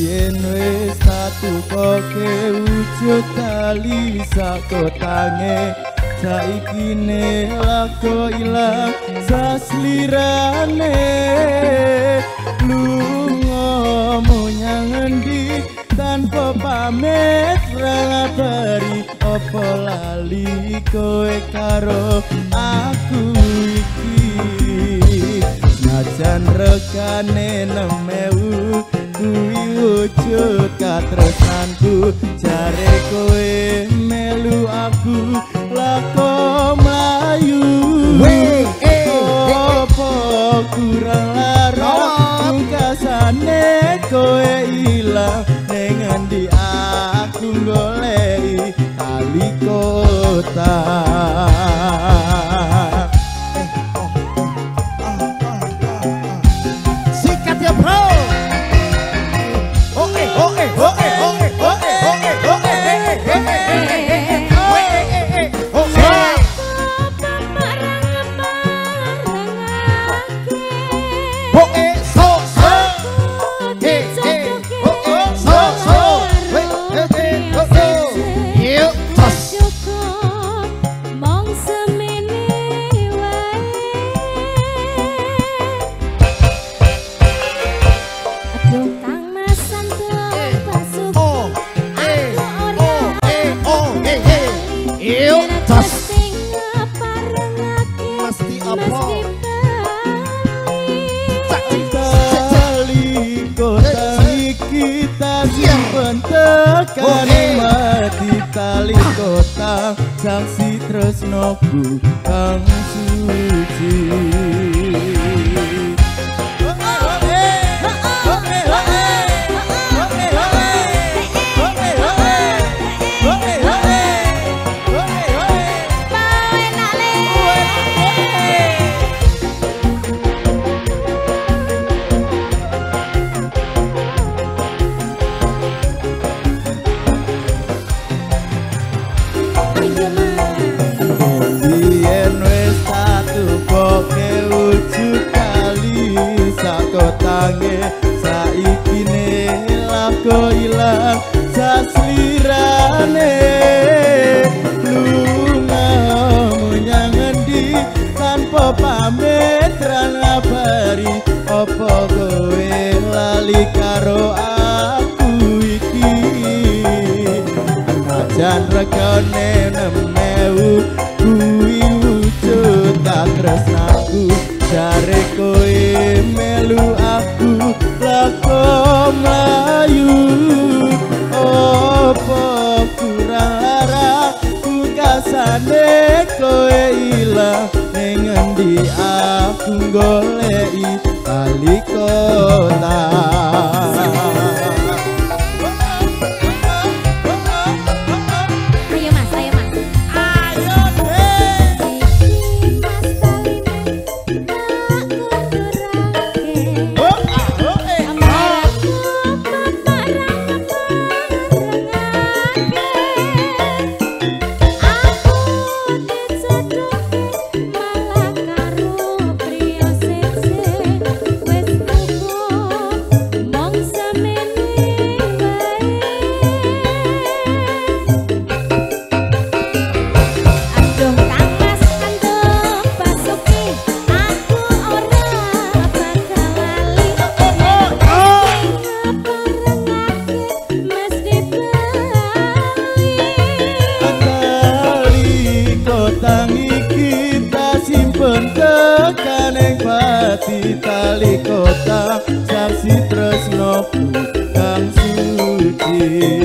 yen wis satukoke wujud tali sakotange saiki ne lako ilang saslirane lunga menyang endi tanpa pamit ngabari apa lali kowe karo aku iki najan regane 6.000 kuwi wujud katresnanku jare kowe melu aku lako mlayu opo kurang larang pungkasane kowe ilang ning endi aku goleki tali kota sikat ya bro. Tekane mati tali kota saksi tresnoku kang suci. Saiki ne lako ilang saslirane lunga menyang endi tanpa pamit ngabari apa kowe lali karo aku iki najan regane 6.000 kuwi wujud katresnaku jare kowe melu aku lako mlayu opo kurang larang pungkasane kowe ilang ning endi aku goleki tali kota. Tekaneng pati tali kota saksi tresnoku kang suci.